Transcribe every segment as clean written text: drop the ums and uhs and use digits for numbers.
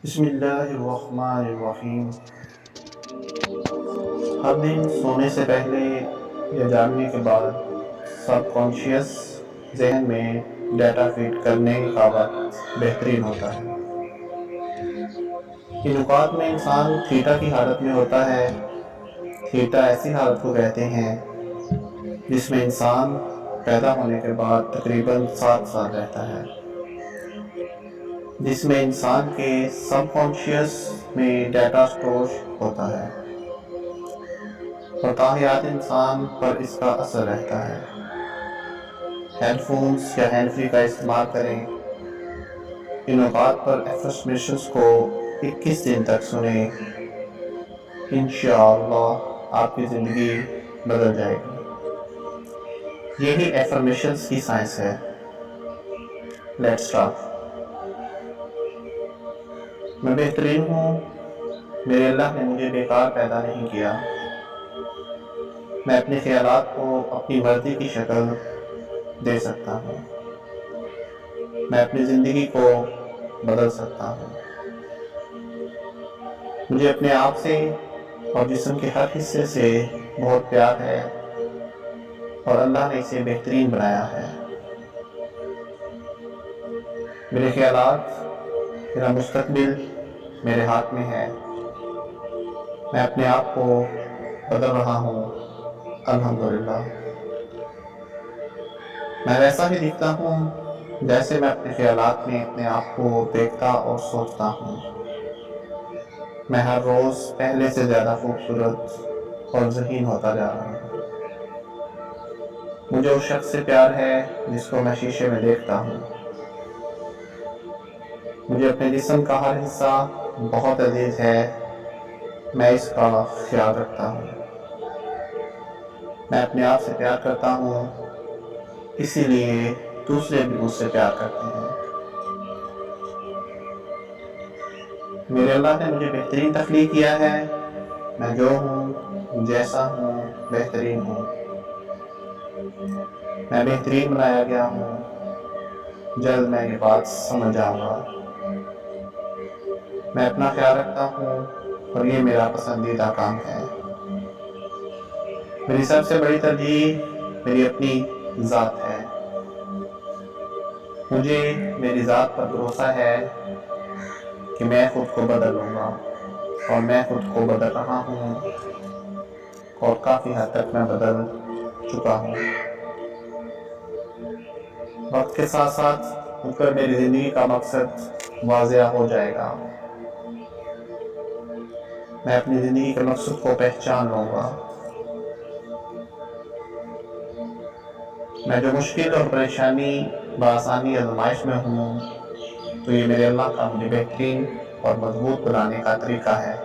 بسم اللہ الرحمن الرحیم۔ ہر دن سونے سے پہلے یا جاگنے کے بعد سب کانشیس ذہن میں ڈیٹا فیڈ کرنے کا وقت بہترین ہوتا ہے۔ ان اوقات میں انسان تھیٹا کی حالت میں ہوتا ہے۔ تھیٹا ایسی حالت کو کہتے ہیں جس میں انسان پیدا ہونے کے بعد تقریباً 7 سال رہتا ہے، جس میں انسان کے سب کانشیس میں ڈیٹا سٹور ہوتا ہے اور تاحیات انسان پر اس کا اثر رہتا ہے۔ ہیڈ فونز یا ہینڈ فری کا استعمال کریں۔ ان اوقات پر افرمیشنز کو 21 دن تک سنیں۔ انشاءاللہ آپ کی زندگی بدل جائے گی۔ یہی افرمیشنز کی سائنس ہے۔ Let's start. میں بہترین ہوں۔ میرے اللہ نے مجھے بیکار پیدا نہیں کیا۔ میں اپنے خیالات کو اپنی مرضی کی شکل دے سکتا ہوں۔ میں اپنی زندگی کو بدل سکتا ہوں۔ مجھے اپنے آپ سے اور جسم کے ہر حصے سے بہت پیار ہے اور اللہ نے اسے بہترین بنایا ہے۔ میرے خیالات، میرا مستقبل میرے ہاتھ میں ہے۔ میں اپنے آپ کو بدل رہا ہوں، الحمدللہ۔ میں ویسا ہی دکھتا ہوں جیسے میں اپنے خیالات میں اپنے آپ کو دیکھتا اور سوچتا ہوں۔ میں ہر روز پہلے سے زیادہ خوبصورت اور ذہین ہوتا جا رہا ہوں۔ مجھے اس شخص سے پیار ہے جس کو میں شیشے میں دیکھتا ہوں۔ مجھے اپنے جسم کا ہر حصہ بہت عزیز ہے۔ میں اس کا خیال رکھتا ہوں۔ میں اپنے آپ سے پیار کرتا ہوں، اسی لیے دوسرے بھی مجھ سے پیار کرتے ہیں۔ میرے اللہ نے مجھے بہترین تخلیق کیا ہے۔ میں جو ہوں، جیسا ہوں، بہترین ہوں۔ میں بہترین بنایا گیا ہوں۔ جلد میں یہ بات سمجھ جاؤں گا۔ میں اپنا خیال رکھتا ہوں اور یہ میرا پسندیدہ کام ہے۔ میری سب سے بڑی ترجیح میری اپنی ذات ہے۔ مجھے میری ذات پر بھروسہ ہے کہ میں خود کو بدل لوں گا اور میں خود کو بدل رہا ہوں اور کافی حد تک میں بدل چکا ہوں۔ وقت کے ساتھ ساتھ مجھ پر میری زندگی کا مقصد واضح ہو جائے گا۔ میں اپنی زندگی کے مقصد کو پہچان لوں گا۔ میں جو مشکل اور پریشانی بآسانی آزمائش میں ہوں تو یہ میرے اللہ کا مجھے بہترین اور مضبوط بنانے کا طریقہ ہے۔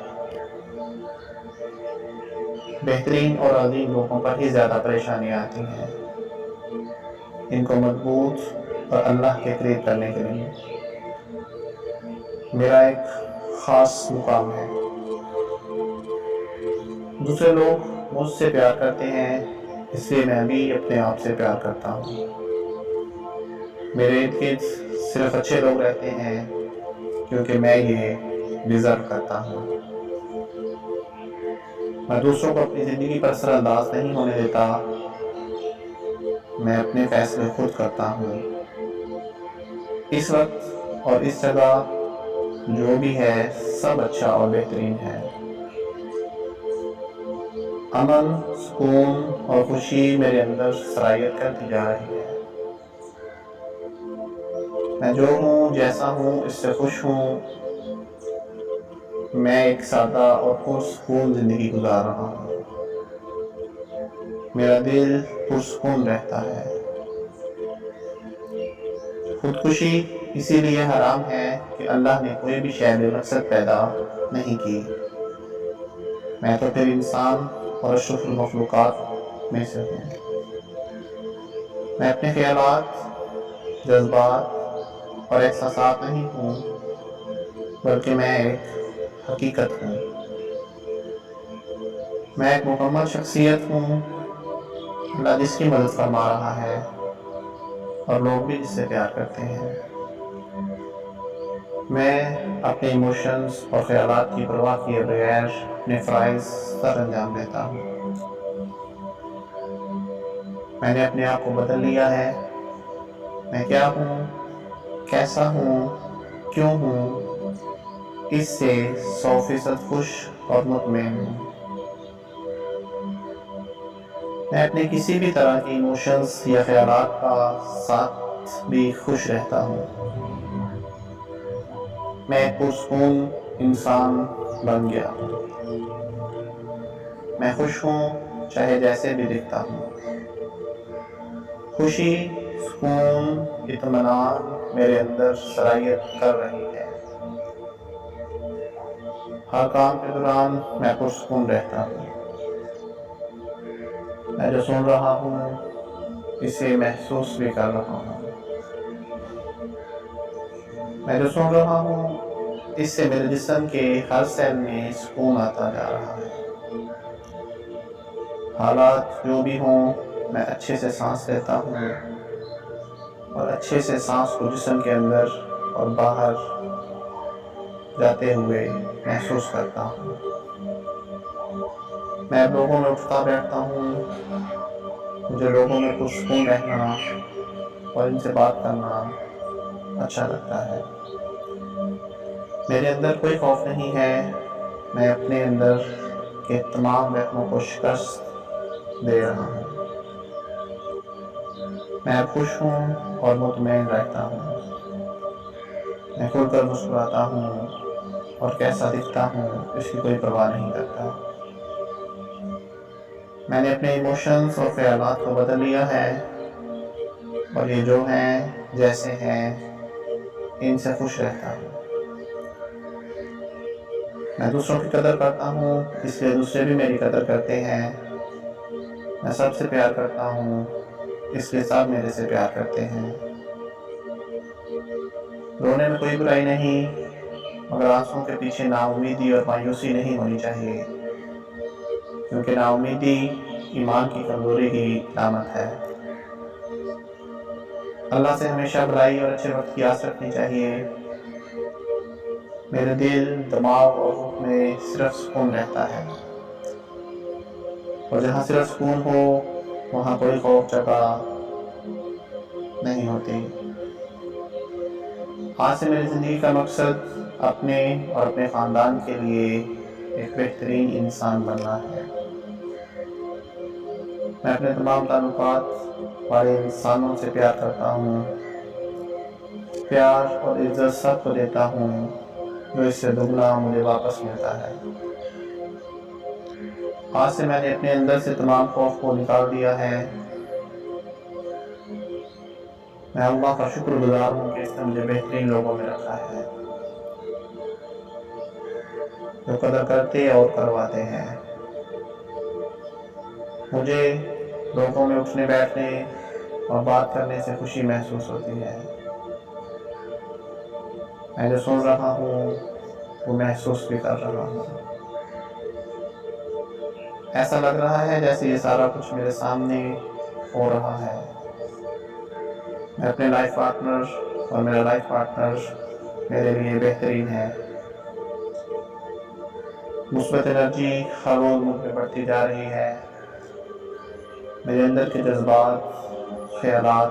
بہترین اور عظیم لوگوں پر ہی زیادہ پریشانیاں آتی ہیں، ان کو مضبوط اور اللہ کے قریب کرنے کے لیے میرا ایک خاص مقام ہے۔ دوسرے لوگ مجھ سے پیار کرتے ہیں، اس لیے میں بھی اپنے آپ سے پیار کرتا ہوں۔ میرے ارد گرد صرف اچھے لوگ رہتے ہیں کیونکہ میں یہ ڈیزرو کرتا ہوں۔ میں دوسروں کو اپنی زندگی پر اثر انداز نہیں ہونے دیتا۔ میں اپنے فیصلے خود کرتا ہوں۔ اس وقت اور اس جگہ جو بھی ہے سب اچھا اور بہترین ہے۔ امن، سکون اور خوشی میرے اندر سرایت کرتی جا رہی ہے۔ میں جو ہوں، جیسا ہوں، اس سے خوش ہوں۔ میں ایک سادہ اور پرسکون زندگی گزار رہا ہوں۔ میرا دل پرسکون رہتا ہے۔ خودکشی اسی لیے حرام ہے کہ اللہ نے کوئی بھی شے بے مقصد پیدا نہیں کی۔ میں تو پھر انسان اور اشرف المخلوقات میں سے ہوں۔ میں اپنے خیالات، جذبات اور احساسات نہیں ہوں، بلکہ میں ایک حقیقت ہوں۔ میں ایک مکمل شخصیت ہوں۔ اللہ جس کی مدد فرما رہا ہے اور لوگ بھی جس سے پیار کرتے ہیں۔ میں اپنے ایموشنز اور خیالات کی پرواہ کیے بغیر اپنے فرائض سر انجام دیتا ہوں۔ میں نے اپنے آپ کو بدل لیا ہے۔ میں کیا ہوں، کیسا ہوں، کیوں ہوں، اس سے 100% خوش اور مطمئن ہوں۔ میں اپنے کسی بھی طرح کی ایموشنز یا خیالات کا ساتھ بھی خوش رہتا ہوں۔ میں ایک پرسکون انسان بن گیا ہوں۔ میں خوش ہوں چاہے جیسے بھی دکھتا ہوں۔ خوشی، سکون، اطمینان میرے اندر سرایت کر رہی ہے۔ ہر کام کے دوران میں پرسکون رہتا ہوں۔ میں جو سن رہا ہوں اسے محسوس بھی کر رہا ہوں۔ میں جو سن رہا ہوں اس سے میرے جسم کے ہر سیل میں سکون آتا جا رہا ہے۔ حالات جو بھی ہوں میں اچھے سے سانس لیتا ہوں اور اچھے سے سانس کو جسم کے اندر اور باہر جاتے ہوئے محسوس کرتا ہوں۔ میں لوگوں میں اٹھتا بیٹھتا ہوں۔ مجھے لوگوں میں پرسکون رہنا اور ان سے بات کرنا اچھا لگتا ہے۔ میرے اندر کوئی خوف نہیں ہے۔ میں اپنے اندر کے تمام وہموں کو شکست دے رہا ہوں۔ میں خوش ہوں اور مطمئن رہتا ہوں۔ میں کھل کر مسکراتا ہوں اور کیسا دکھتا ہوں اس کی کوئی پرواہ نہیں کرتا۔ میں نے اپنے ایموشنز اور خیالات کو بدل لیا ہے اور یہ جو ہیں جیسے ہیں ان سے خوش رہتا ہوں۔ میں دوسروں کی قدر کرتا ہوں اس لیے دوسرے بھی میری قدر کرتے ہیں۔ میں سب سے پیار کرتا ہوں اس لیے سب میرے سے پیار کرتے ہیں۔ رونے میں کوئی برائی نہیں، مگر آنسوں کے پیچھے نا امیدی اور مایوسی نہیں ہونی چاہیے، کیونکہ نا امیدی ایمان کی کمزوری کی علامت ہے۔ اللہ سے ہمیشہ بھلائی اور اچھے وقت کی آس رکھنی چاہیے۔ میرے دل، دماغ اور روح میں صرف سکون رہتا ہے، اور جہاں صرف سکون ہو وہاں کوئی خوف جگہ نہیں ہوتی۔ آج سے میری زندگی کا مقصد اپنے اور اپنے خاندان کے لیے ایک بہترین انسان بننا ہے۔ میں اپنے تمام تعلقات والے انسانوں سے پیار کرتا ہوں۔ پیار اور عزت سب کو دیتا ہوں، جو اس سے دگنا مجھے واپس ملتا ہے۔ آج سے میں نے اپنے اندر سے تمام خوف کو نکال دیا ہے۔ میں اللہ کا شکر گزار ہوں کہ اس نے مجھے بہترین لوگوں میں رکھا ہے، جو قدر کرتے اور کرواتے ہیں۔ مجھے لوگوں میں اٹھنے بیٹھنے اور بات کرنے سے خوشی محسوس ہوتی ہے۔ میں جو سن رہا ہوں وہ محسوس بھی کر رہا ہوں۔ ایسا لگ رہا ہے جیسے یہ سارا کچھ میرے سامنے ہو رہا ہے۔ میں اپنے لائف پارٹنر اور میرا لائف پارٹنر میرے لیے بہترین ہے۔ مثبت انرجی ہر روز مجھ میں بڑھتی جا رہی ہے۔ میرے اندر کے جذبات، خیالات،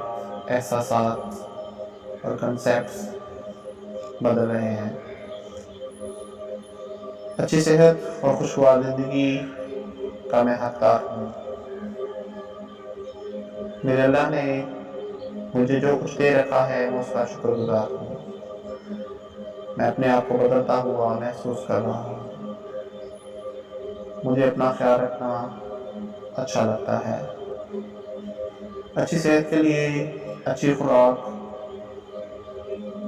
احساسات اور کنسیپٹس بدل رہے ہیں۔ اچھی صحت اور خوشگوار زندگی کا میں حقدار ہوں۔ میرے اللہ نے مجھے جو کچھ دے رکھا ہے میں اس کا شکر گزار ہوں۔ میں اپنے آپ کو بدلتا ہوا محسوس کر رہا ہوں۔ مجھے اپنا خیال رکھنا اچھا لگتا ہے۔ اچھی صحت کے لیے اچھی خوراک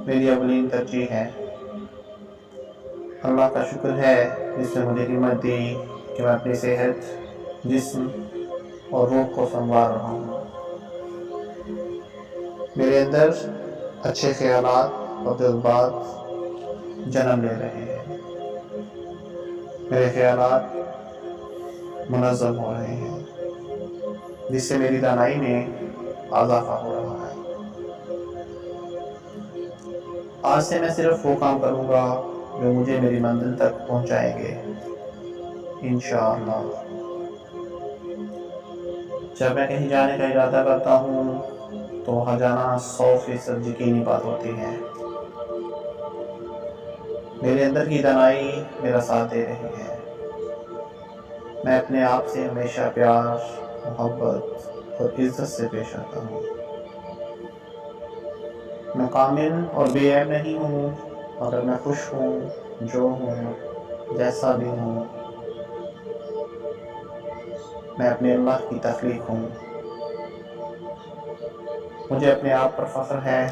میری اولین ترجیح ہے۔ اللہ کا شکر ہے جس نے مجھے ہمت دی کہ میں اپنی صحت، جسم اور روح کو سنوار رہا ہوں۔ میرے اندر اچھے خیالات اور جذبات جنم لے رہے ہیں۔ میرے خیالات منظم ہو رہے ہیں، جس سے میری دانائی میں اضافہ ہو رہا ہے۔ آج سے میں صرف وہ کام کروں گا جو مجھے میری منزل تک پہنچائیں گے، انشاءاللہ۔ جب میں کہیں جانے کا ارادہ کرتا ہوں تو وہاں جانا 100% یقینی بات ہوتی ہے۔ میرے اندر کی دانائی میرا ساتھ دے رہی ہے۔ میں اپنے آپ سے ہمیشہ پیار، محبت اور عزت سے پیش آتا ہوں۔ میں کامل اور بے عیب نہیں ہوں، مگر میں خوش ہوں، جو ہوں، جیسا بھی ہوں۔ میں اپنے اللہ کی تخلیق ہوں۔ مجھے اپنے آپ پر فخر ہے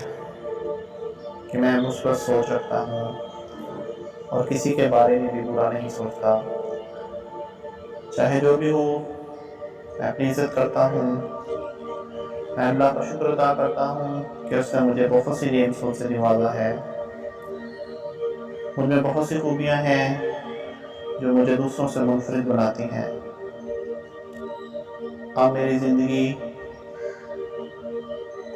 کہ میں مثبت سوچ رکھتا ہوں اور کسی کے بارے میں بھی برا نہیں سوچتا۔ چاہے جو بھی ہو، میں اپنی عزت کرتا ہوں۔ میں اللہ کا شکر ادا کرتا ہوں کہ اس نے مجھے بہت سی نعمتوں سے نوازا ہے۔ مجھ میں بہت سی خوبیاں ہیں جو مجھے دوسروں سے منفرد بناتی ہیں۔ اب میری زندگی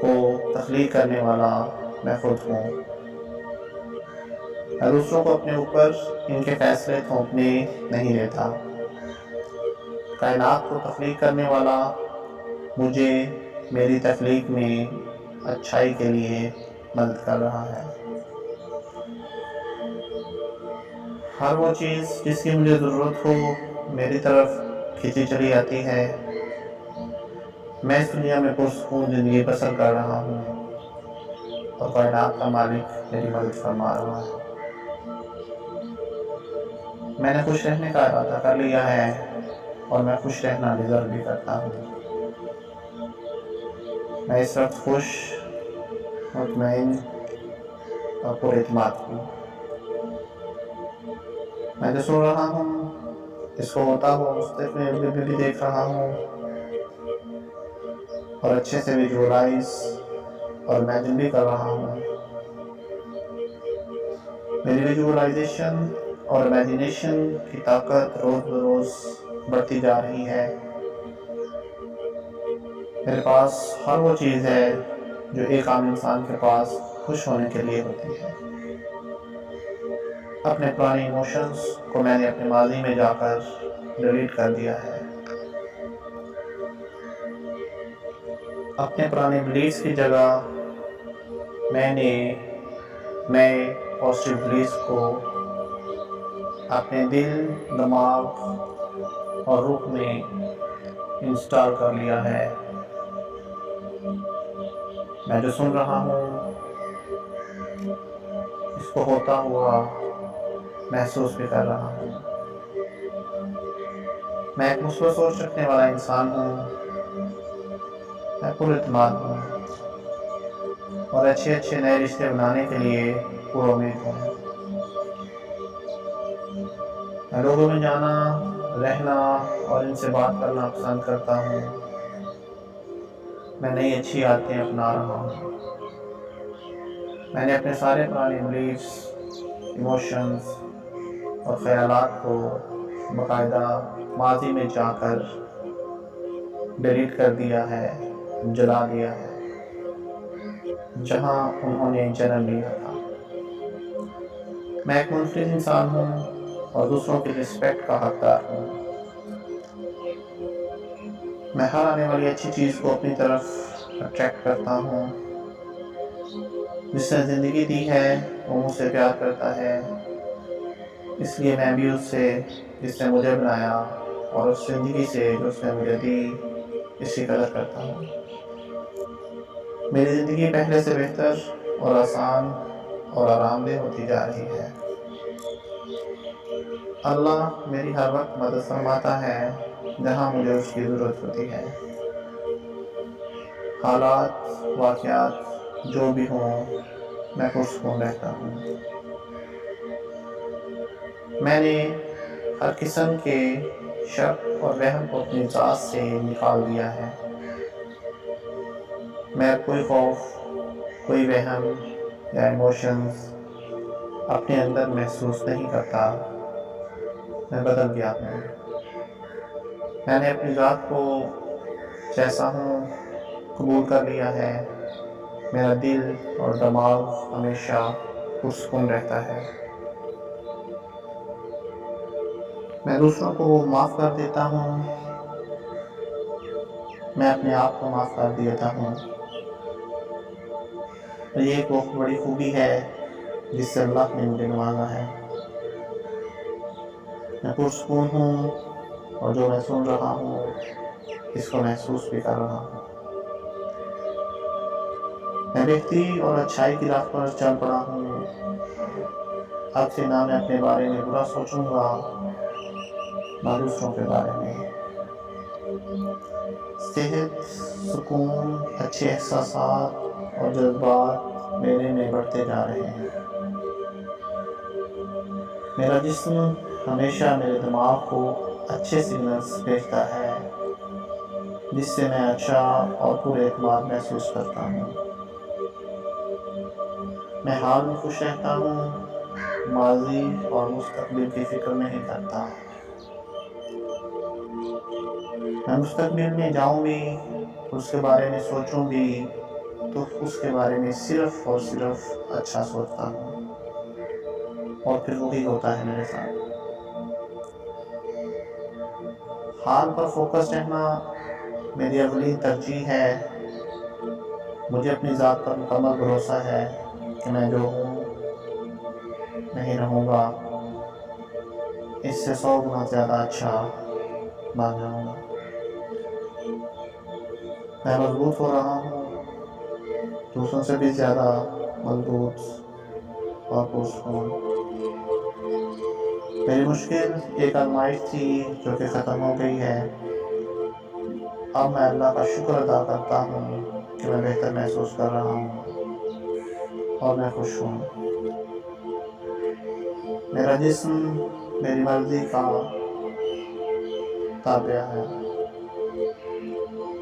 کو تخلیق کرنے والا میں خود ہوں۔ میں دوسروں کو اپنے اوپر ان کے فیصلے تھوپنے نہیں دیتا۔ کائنات کو تخلیق کرنے والا مجھے میری تخلیق میں اچھائی کے لیے مدد کر رہا ہے۔ ہر وہ چیز جس کی مجھے ضرورت ہو میری طرف کھینچی چلی آتی ہے۔ میں اس دنیا میں پرسکون زندگی بسر کر رہا ہوں اور کائنات کا مالک میری مدد فرما رہا ہے۔ میں نے خوش رہنے کا ارادہ کر لیا ہے اور میں خوش رہنا ڈیزرو بھی کرتا ہوں۔ میں اس وقت خوش، مطمئن اور پر اعتماد ہوں۔ میں جو سن رہا ہوں اس کو ہوتا ہوا مستقبل میں بھی دیکھ رہا ہوں اور اچھے سے ویژوائز اور امیجن بھی کر رہا ہوں۔ میری ویژوائزیشن اور امیجنیشن کی طاقت روز بروز بڑھتی جا رہی ہے۔ میرے پاس ہر وہ چیز ہے جو ایک عام انسان کے پاس خوش ہونے کے لیے ہوتی ہے۔ اپنے پرانے ایموشنز کو میں نے اپنے ماضی میں جا کر ڈیلیٹ کر دیا ہے۔ اپنے پرانے بلیفز کی جگہ میں نے نئے پازیٹیو بلیفز کو اپنے دل، دماغ اور روح میں انسٹال کر لیا ہے۔ میں جو سن رہا ہوں اس کو ہوتا ہوا محسوس بھی کر رہا ہوں۔ میں ایک مثبت سوچ رکھنے والا انسان ہوں۔ میں پر اعتماد ہوں اور اچھے نئے رشتے بنانے کے لیے پر امید ہوں۔ میں لوگوں میں جانا، رہنا اور ان سے بات کرنا پسند کرتا ہوں۔ میں نئی اچھی عادتیں اپنا رہا ہوں۔ میں نے اپنے سارے پرانے بلیفز، ایموشنز اور خیالات کو باقاعدہ ماضی میں جا کر ڈیلیٹ کر دیا ہے، جلا دیا ہے، جہاں انہوں نے جنم لیا تھا۔ میں ایک منفرد انسان ہوں اور دوسروں کی رسپیکٹ کا حقدار ہوں۔ میں ہر آنے والی اچھی چیز کو اپنی طرف اٹریکٹ کرتا ہوں۔ جس نے زندگی دی ہے وہ مجھ سے پیار کرتا ہے، اس لیے میں بھی اس سے، جس نے مجھے بنایا اور اس زندگی سے جو اس نے مجھے دی، اس کی قدر کرتا ہوں۔ میری زندگی پہلے سے بہتر اور آسان اور آرام دہ ہوتی جا رہی ہے۔ اللہ میری ہر وقت مدد فرماتا ہے جہاں مجھے اس کی ضرورت ہوتی ہے۔ حالات، واقعات جو بھی ہوں میں پرسکون رہتا ہوں۔ میں نے ہر قسم کے شک اور وہم کو اپنی ذات سے نکال دیا ہے۔ میں کوئی خوف، کوئی وہم یا ایموشنز اپنے اندر محسوس نہیں کرتا۔ میں بدل گیا ہوں۔ میں نے اپنی ذات کو جیسا ہوں قبول کر لیا ہے۔ میرا دل اور دماغ ہمیشہ پرسکون رہتا ہے۔ میں دوسروں کو معاف کر دیتا ہوں، میں اپنے آپ کو معاف کر دیتا ہوں۔ یہ ایک بہت بڑی خوبی ہے جس سے اللہ نے مجھے نوازا ہے۔ میں پرسکون ہوں اور جو میں سن رہا ہوں اس کو محسوس بھی کر رہا ہوں۔ میں بہتری اور اچھائی کی راہ پر چل پڑا ہوں۔ اب سے نہ میں اپنے بارے میں برا سوچوں گا نہ دوسروں کے بارے میں۔ صحت، سکون، اچھے احساسات اور جذبات میرے میں بڑھتے جا رہے ہیں۔ میرا جسم ہمیشہ میرے دماغ کو اچھے سگنلز بھیجتا ہے جس سے میں اچھا اور پورے اعتماد محسوس کرتا ہوں۔ میں حال میں خوش رہتا ہوں، ماضی اور مستقبل کی فکر نہیں کرتا۔ میں مستقبل میں جاؤں بھی، اس کے بارے میں سوچوں بھی تو اس کے بارے میں صرف اور صرف اچھا سوچتا ہوں، اور پھر وہی ہوتا ہے میرے ساتھ۔ حال پر فوکس رہنا میری اگلی ترجیح ہے۔ مجھے اپنی ذات پر مکمل بھروسہ ہے کہ میں جو ہوں نہیں رہوں گا، اس سے 100 گنا زیادہ اچھا بن جاؤں گا۔ میں مضبوط ہو رہا ہوں، دوسروں سے بھی زیادہ مضبوط اور پرسکون۔ میری مشکل ایک آزمائش تھی جو کہ ختم ہو گئی ہے۔ اب میں اللہ کا شکر ادا کرتا ہوں کہ میں بہتر محسوس کر رہا ہوں اور میں خوش ہوں۔ میرا جسم میری مرضی کا تابع ہے۔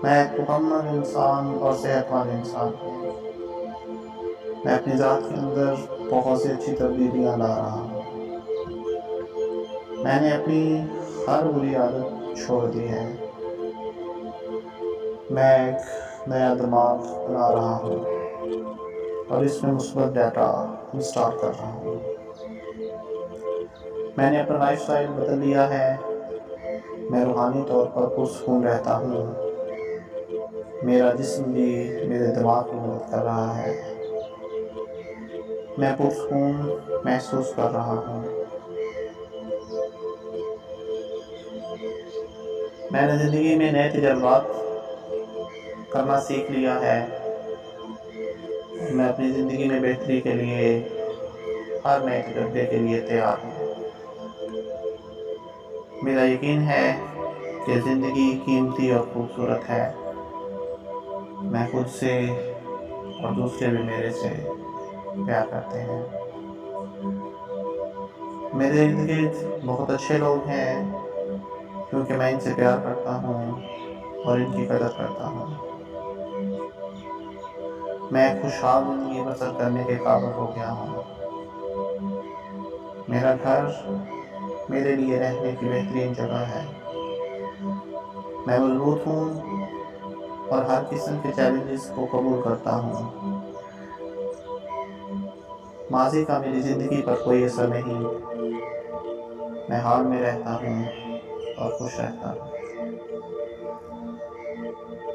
میں ایک مکمل انسان اور صحت مند انسان ہوں۔ میں اپنی ذات کے اندر بہت سی اچھی تبدیلیاں لا رہا ہوں۔ میں نے اپنی ہر بری عادت چھوڑ دی ہے۔ میں ایک نیا دماغ بنا رہا ہوں اور اس میں مثبت ڈیٹا انسٹال کر رہا ہوں۔ میں نے اپنا لائف سٹائل بدل لیا ہے۔ میں روحانی طور پر پرسکون رہتا ہوں۔ میرا جسم بھی میرے دماغ کی مدد کر رہا ہے۔ میں پرسکون محسوس کر رہا ہوں۔ میں نے زندگی میں نئے تجربات کرنا سیکھ لیا ہے۔ میں اپنی زندگی میں بہتری کے لیے ہر نئے تجربے کے لیے تیار ہوں۔ میرا یقین ہے کہ زندگی قیمتی اور خوبصورت ہے۔ میں خود سے اور دوسرے بھی میرے سے پیار کرتے ہیں۔ میرے ارد گرد بہت اچھے لوگ ہیں کیونکہ میں ان سے پیار کرتا ہوں اور ان کی قدر کرتا ہوں۔ میں خوشحال زندگی بسر کرنے کے قابل ہو گیا ہوں۔ میرا گھر میرے لیے رہنے کی بہترین جگہ ہے۔ میں مضبوط ہوں اور ہر قسم کے چیلنجز کو قبول کرتا ہوں۔ ماضی کا میری زندگی پر کوئی اثر نہیں۔ میں حال میں رہتا ہوں اور خوش رہتا ہوں۔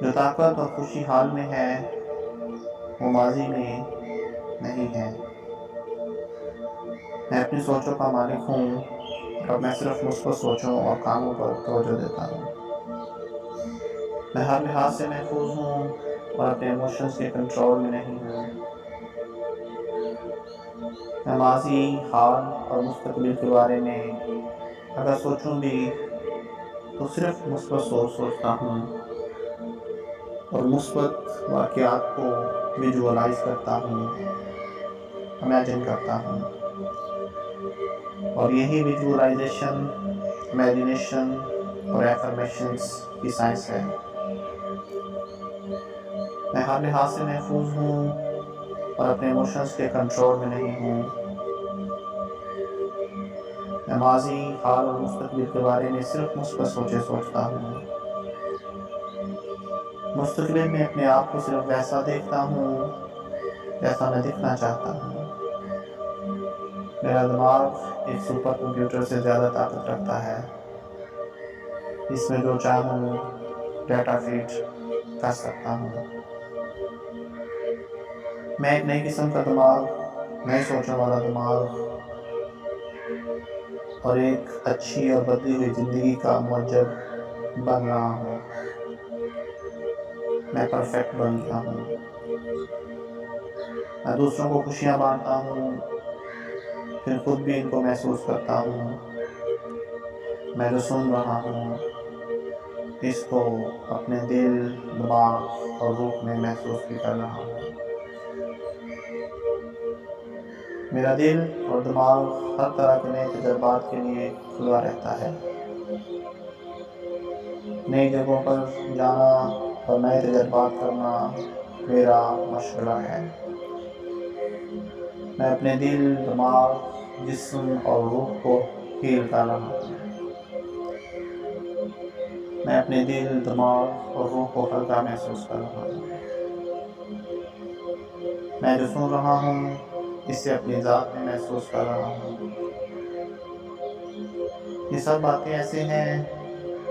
جو طاقت اور خوشی حال میں ہے وہ ماضی میں نہیں ہے۔ میں اپنی سوچوں کا مالک ہوں اور میں صرف مثبت سوچوں اور کاموں پر توجہ دیتا ہوں۔ میں ہر لحاظ سے محفوظ ہوں اور اپنے ایموشنز کے کنٹرول میں نہیں ہوں۔ میں ماضی، حال اور مستقبل کے بارے میں اگر سوچوں بھی تو صرف مثبت سوچتا ہوں اور مثبت واقعات کو ویژوالائز کرتا ہوں، امیجن کرتا ہوں، اور یہی ویژوالائزیشن، امیجنیشن اور ایفرمیشنز کی سائنس ہے۔ میں ہر لحاظ سے محفوظ ہوں اور اپنے ایموشنز کے کنٹرول میں نہیں ہوں۔ میں ماضی، حال اور مستقبل کے بارے میں صرف مثبت سوچیں سوچتا ہوں۔ مستقبل میں اپنے آپ کو صرف ویسا دیکھتا ہوں جیسا میں دکھنا چاہتا ہوں۔ میرا دماغ ایک سپر کمپیوٹر سے زیادہ طاقت رکھتا ہے. اس میں جو چاہوں ڈیٹا فیڈ کر سکتا ہوں. میں ایک نئی قسم کا دماغ، نئے سوچنے والا دماغ اور ایک اچھی اور بدلی ہوئی زندگی کا موجب بن رہا ہوں. میں پرفیکٹ بن گیا ہوں. میں دوسروں کو خوشیاں بانٹتا ہوں، پھر خود بھی ان کو محسوس کرتا ہوں. میں جو سن رہا ہوں اس کو اپنے دل، دماغ اور روح میں محسوس بھی کر رہا ہوں. میرا دل اور دماغ ہر طرح کے نئے تجربات کے لیے کھلا رہتا ہے. نئی جگہوں پر جانا اور نئے تجربات کرنا میرا مشغلہ ہے. میں اپنے دل، دماغ، جسم اور روح کو ہیل کر رہا ہوں. میں اپنے دل، دماغ اور روح کو ہلکا محسوس کر رہا ہوں. میں جو سن رہا ہوں اسے اپنی ذات میں محسوس کر رہا ہوں. یہ سب باتیں ایسے ہیں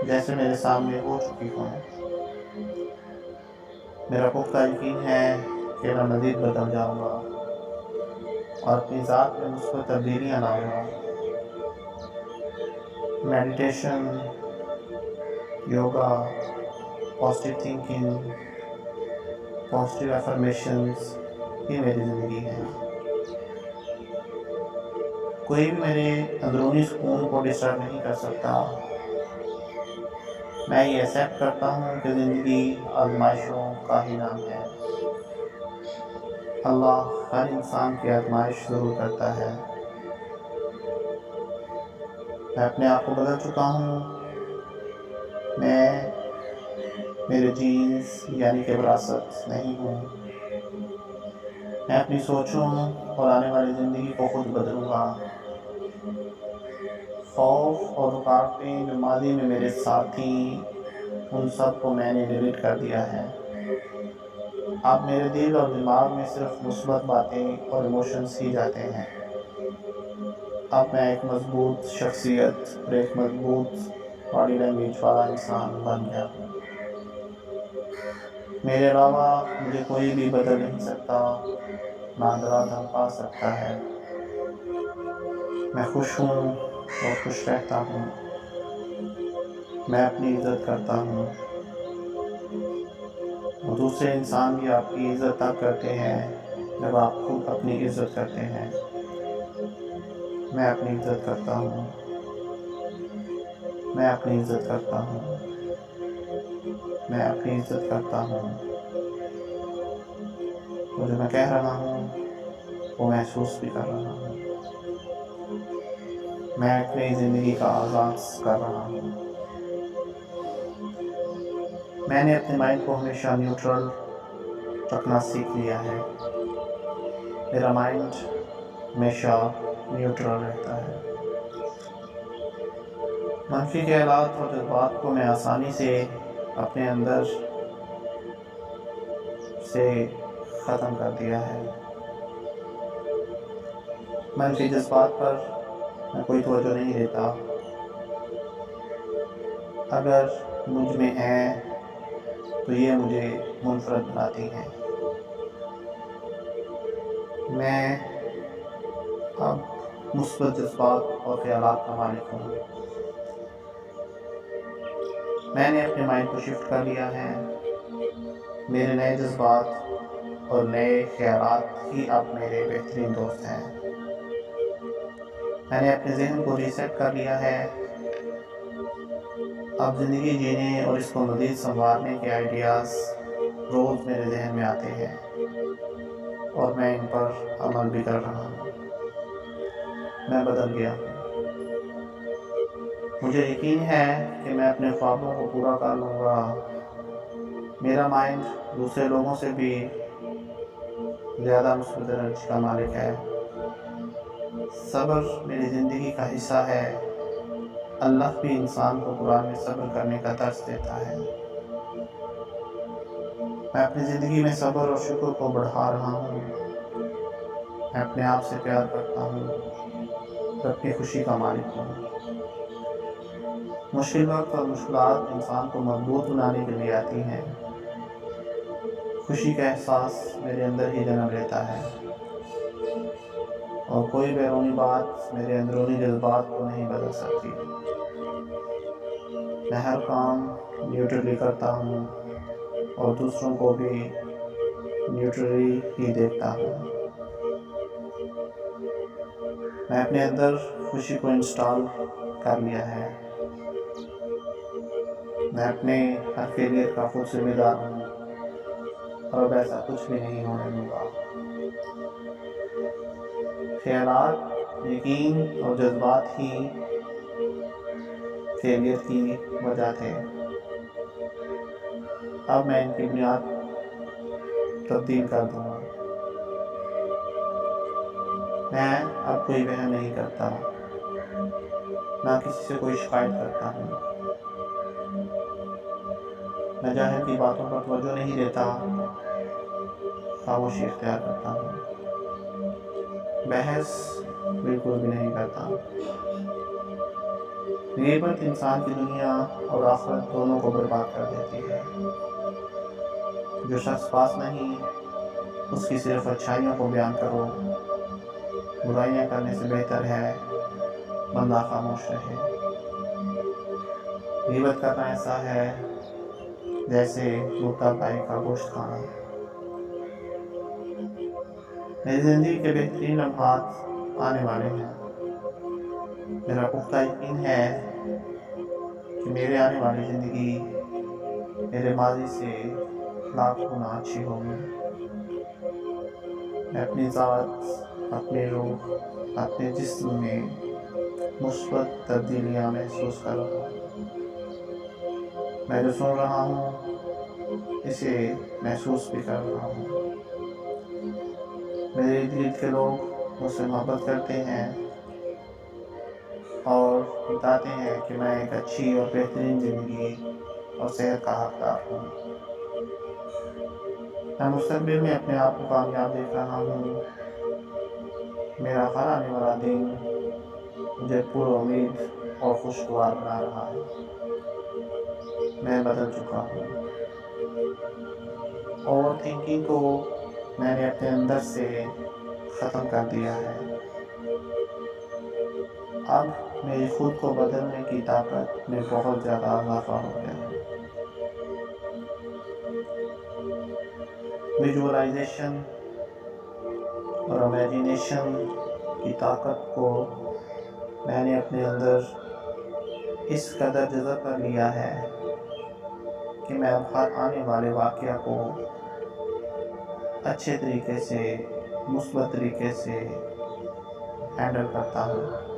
جیسے میرے سامنے ہو چکی ہوں. میرا پختہ یقین ہے کہ میں مزید بدل جاؤں گا اور اپنی ذات میں مثبت تبدیلیاں لاؤں گا. Meditation, yoga, positive thinking, positive affirmations, یہ میری زندگی ہے. کوئی بھی میرے اندرونی سکون کو ڈسٹرب نہیں کر سکتا. میں یہ ایکسیپٹ کرتا ہوں کہ زندگی آزمائشوں کا ہی نام ہے. اللہ ہر انسان کی آزمائش ضرور کرتا ہے. میں اپنے آپ کو بدل چکا ہوں. میں میرے جینز یعنی کہ وراثت نہیں ہوں. میں اپنی سوچوں اور آنے والی زندگی کو خود بدلوں گا. خوف اور رکاوٹیں جو ماضی میں میرے ساتھ تھیں ان سب کو میں نے ڈیلیٹ کر دیا ہے. اب میرے دل اور دماغ میں صرف مثبت باتیں اور ایموشنز ہی جاتے ہیں. اب میں ایک مضبوط شخصیت اور ایک مضبوط باڈی لینگویج والا انسان بن گیا ہوں. میرے علاوہ مجھے کوئی بھی بدل نہیں سکتا، نہ اندرا دھمکا سکتا ہے. میں خوش ہوں اور خوش رہتا ہوں. میں اپنی عزت کرتا ہوں اور دوسرے انسان بھی آپ کی عزت تب کرتے ہیں جب آپ خود اپنی عزت کرتے ہیں. میں اپنی عزت کرتا ہوں. میں اپنی عزت کرتا ہوں. میں اپنی عزت کرتا ہوں. اور جو میں کہہ رہا ہوں وہ محسوس بھی کر رہا ہوں. میں ایک نئی زندگی کا آغاز کر رہا ہوں. میں نے اپنے مائنڈ کو ہمیشہ نیوٹرل رکھنا سیکھ لیا ہے. میرا مائنڈ ہمیشہ نیوٹرل رہتا ہے. منفی خیالات اور جذبات کو میں آسانی سے اپنے اندر سے ختم کر دیا ہے. منفی جذبات پر میں کوئی توجہ نہیں دیتا. اگر مجھ میں ہیں تو یہ مجھے منفرد بناتی ہیں. میں اب مثبت جذبات اور خیالات کا مالک ہوں. میں نے اپنے مائنڈ کو شفٹ کر لیا ہے. میرے نئے جذبات اور نئے خیالات ہی اب میرے بہترین دوست ہیں. میں نے اپنے ذہن کو ریسیٹ کر لیا ہے. اب زندگی جینے اور اس کو مزید سنوارنے کے آئیڈیاز روز میرے ذہن میں آتے ہیں اور میں ان پر عمل بھی کر رہا ہوں. میں بدل گیا ہوں. مجھے یقین ہے کہ میں اپنے خوابوں کو پورا کر لوں گا. میرا مائنڈ دوسرے لوگوں سے بھی زیادہ مثبت انرجی کا مالک ہے. صبر میری زندگی کا حصہ ہے. اللہ بھی انسان کو قرآن میں صبر کرنے کا درس دیتا ہے. میں اپنی زندگی میں صبر اور شکر کو بڑھا رہا ہوں. میں اپنے آپ سے پیار کرتا ہوں. اپنی خوشی کا مالک ہوں۔ مشکل وقت اور مشکلات انسان کو مضبوط بنانے کے لیے آتی ہیں۔ خوشی کا احساس میرے اندر ہی جنم لیتا ہے، اور کوئی بیرونی بات میرے اندرونی جذبات کو نہیں بدل سکتی۔ میں ہر کام نیوٹرلی کرتا ہوں اور دوسروں کو بھی نیوٹرلی ہی دیکھتا ہوں۔ میں اپنے اندر خوشی کو انسٹال کر لیا ہے۔ میں اپنے ہر فیلئر کا خود ذمہ دار ہوں، اور اب ایسا کچھ بھی نہیں ہونے دوں گا۔ خیالات، یقین اور جذبات ہی فیلئر کی وجہ تھے۔ اب میں ان کی بنیاد تبدیل کر دوں گا۔ میں اب کوئی وہم نہیں کرتا، نہ کسی سے کوئی شکایت کرتا ہوں۔ میں جاہل کی باتوں پر توجہ نہیں دیتا، خاموشی اختیار کرتا ہوں۔ بحث بالکل بھی نہیں کرتا۔ غیبت انسان کی دنیا اور آخرت دونوں کو برباد کر دیتی ہے۔ جو شخص پاس نہیں، اس کی صرف اچھائیوں کو بیان کرو۔ برائیاں کرنے سے بہتر ہے بندہ خاموش رہے۔ غیبت کرنا ایسا ہے جیسے مردہ گائے کا گوشت کھانا۔ میری زندگی کے بہترین لمحات آنے والے ہیں۔ میرا پختہ یقین ہے کہ میرے آنے والی زندگی میرے ماضی سے لاکھ گنا اچھی ہوگی۔ میں اپنی ذات، اپنی روح، اپنے جسم میں مثبت تبدیلیاں محسوس کر رہا ہوں۔ میں جو سن رہا ہوں اسے محسوس بھی کر رہا ہوں۔ میرے ارد گرد کے لوگ مجھ سے محبت کرتے ہیں اور بتاتے ہیں کہ میں ایک اچھی اور بہترین زندگی اور صحت کا حقدار ہوں۔ میں مستقبل میں اپنے آپ کو کامیاب دیکھ رہا ہوں۔ میرا ہر آنے والا دن مجھے پر امید اور خوشگوار بنا رہا ہے۔ میں بدل چکا ہوں۔ اوور تھنکنگ کو میں نے اپنے اندر سے ختم کر دیا ہے۔ اب میری خود کو بدلنے کی طاقت میں بہت زیادہ اضافہ ہو گیا ہے۔ ویژوائزیشن اور امیجینیشن کی طاقت کو میں نے اپنے اندر اس قدر جذب کر لیا ہے کہ میں اب ہر آنے والے واقعہ کو اچھے طریقے سے، مثبت طریقے سے ہینڈل کرتا ہوں۔